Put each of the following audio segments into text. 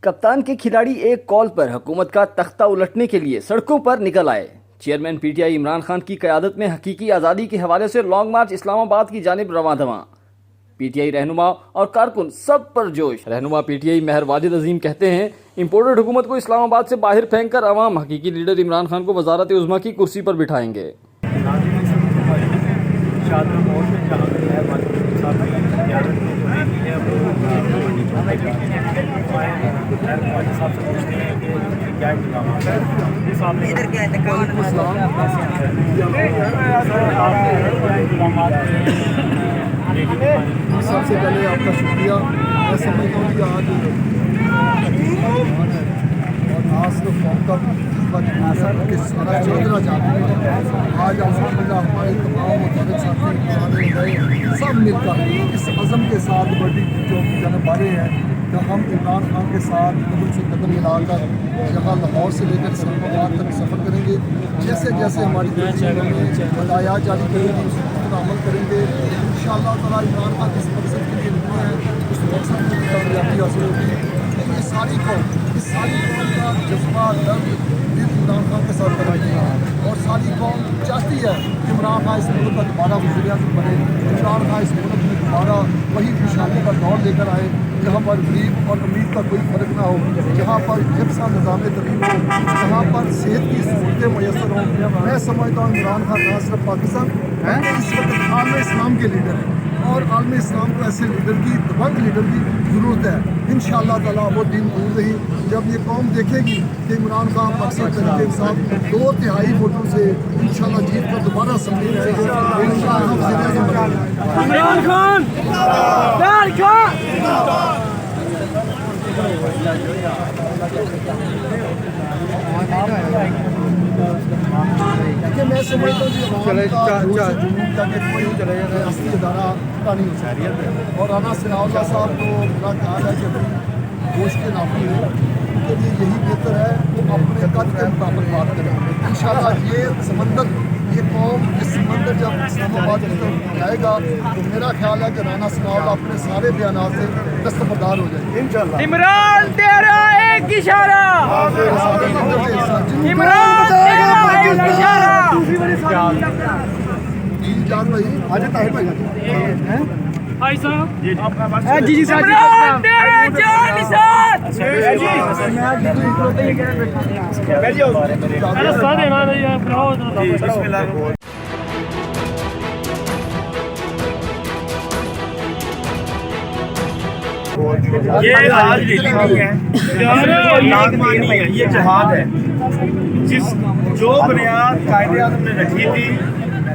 कप्तान के खिलाड़ी एक कॉल पर हुकूमत का तख्ता उलटने के लिए सड़कों पर निकल आए। चेयरमैन पीटीआई इमरान खान की क़यादत में हकीकी आज़ादी के हवाले से लॉन्ग मार्च इस्लामाबाद की जानिब रवां धवां। पीटीआई रहनुमा और कारकुन सब पर जोश। रहनुमा पीटीआई महर वाजिद अजीम कहते हैं, इम्पोर्टेड हुकूमत को इस्लामाबाद से बाहर फेंक कर अवाम हकीकी लीडर इमरान खान को वजारत उज़्मा की कुर्सी पर बिठाएंगे। सबसे पहले आपका शुक्रिया। मैं समझता हूँ कि आज और खास तो कौम का के सारा चौधरा जाते हैं। आज अल्हम्दुलिल्लाह हमारे तमाम मुताबिक साथी गए सब मिलकर इस अज़म के साथ बड़ी जो जाने वाले हैं कि हम इमरान खान के साथ कदम से कदम मिलाकर यहाँ लाहौर से लेकर इस्लामाबाद तक सफ़र करेंगे। जैसे जैसे हमारी हदायत जारी करेंगे उस पर अमल करेंगे। इंशाअल्लाह ताला इमरान खान जिस मकसद के लिए निकले हैं उस मकसद में कामयाबी हासिल होगी। ये सारी कौम का जज्बा दर्द इमरान खान के साथ कराई है और सारी कौम चाहती है कि इमरान खान इस मुल्क का दोबारा वज़ीर-ए-आज़म बने। इमरान खान इस मुल्क में दोबारा वही खुशहाली का दौर लेकर आए जहाँ पर गरीब और अमीर का कोई फ़र्क ना हो, जहाँ पर हिफ्ज़ निज़ाम तरीन हो, जहाँ पर सेहत की सहूलतें मैसर हों। मैं समझता हूँ इमरान खान ना सिर्फ पाकिस्तान इस वक्त आलम इस्लाम के लीडर हैं और आलम इस्लाम को ऐसे लीडर की दबंग लीडर की ज़रूरत है। इंशाअल्लाह ताला वो दिन दूर नहीं जब ये कौम देखेगी कि इमरान खान मकसद तरीके के साथ 2/3 वोटों से इंशाअल्लाह जीत कर दोबारा असम्बली में इमरान खान देखिए मैं समझता हूँ कि कोई रियासती इदारा का नहीं हो सकता और राना सनाउल्लाह साहब को मेरा ख्याल है कि गोश के नाफी है उनके लिए यही बेहतर है वो अपने कद के मुताबिक बात करें। इंशाअल्लाह ये समंदर ये कौम ये समंदर जब इस्लामाबाद की तरफ जाएगा तो मेरा ख्याल है कि राना सनाउल्लाह अपने सारे बयानात से दस्तबरदार हो जाएंगे इंशाअल्लाह। इमरान तेरा एक इशारा, इमरान तेरा एक इशारा। भाई साहब जी साहब इमरान तेरे जान निसार अरे सारे ना नहीं है। ये राजनीति नहीं है, नहीं है, ये जिहाद है। जो बुनियाद कायदे आज़म ने रखी थी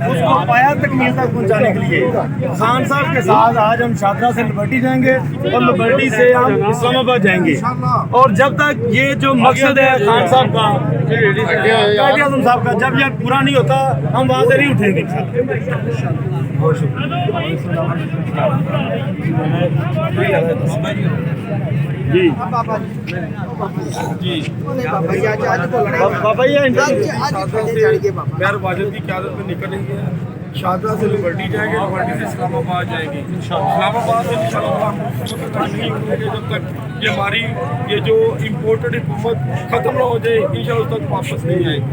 उसको पाया तकमील तक पहुंचाने के लिए खान साहब के साथ आज हम शादरा से लिबर्टी जाएंगे और लिबर्टी से हम इस्लामाबाद जाएंगे। और जब तक ये जो मकसद है खान साहब का कायदे आज़म साहब का जब यह पूरा नहीं होता हम वहाँ से नहीं उठेंगे। बहुत जी बाबा ये महर वाजिद की क़यादत में निकलेंगे, शादरा से लिबर्टी जाएंगे, लिबर्टी से इस्लामाबाद जाएंगे। इस्लामाबाद से जब तक ये हमारी ये जो इम्पोर्टेड हुकूमत ख़त्म ना हो जाए इंशाअल्लाह तक वापस नहीं आएगी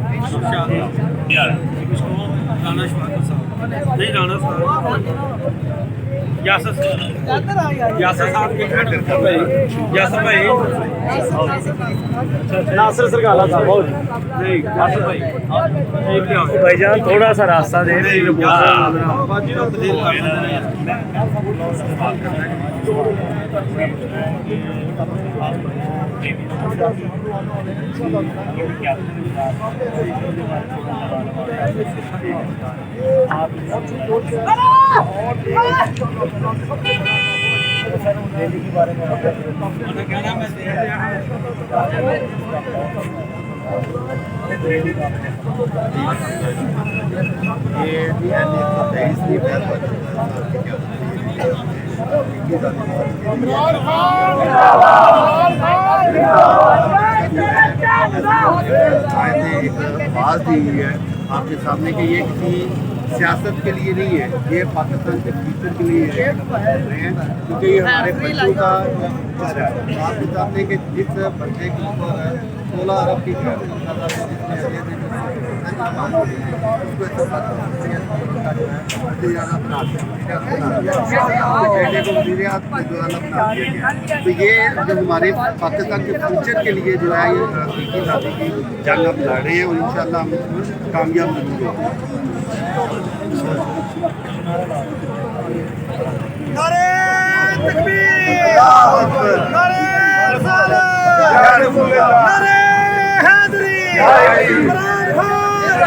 यासर साहब यासर भाई नासिर सरकाला साहब यासर भाईजान थोड़ा सा रास्ता दे आवाज़ दी हुई है आपके सामने कि ये किसी सियासत के लिए नहीं है, ये पाकिस्तान के फ्यूचर के लिए है, क्योंकि ये हमारे बच्चों का फ्यूचर है। आप भी जानते हैं कि जिस बच्चे के ऊपर 16 अरब की तो ये जो हमारे पाकिस्तान के फ्यूचर के लिए जो है ये हकीकी शादी की जंग हम लड़ रहे हैं और इंशाल्लाह हम इसमें कामयाब जरूर होंगे। नारे तकबीर, नारे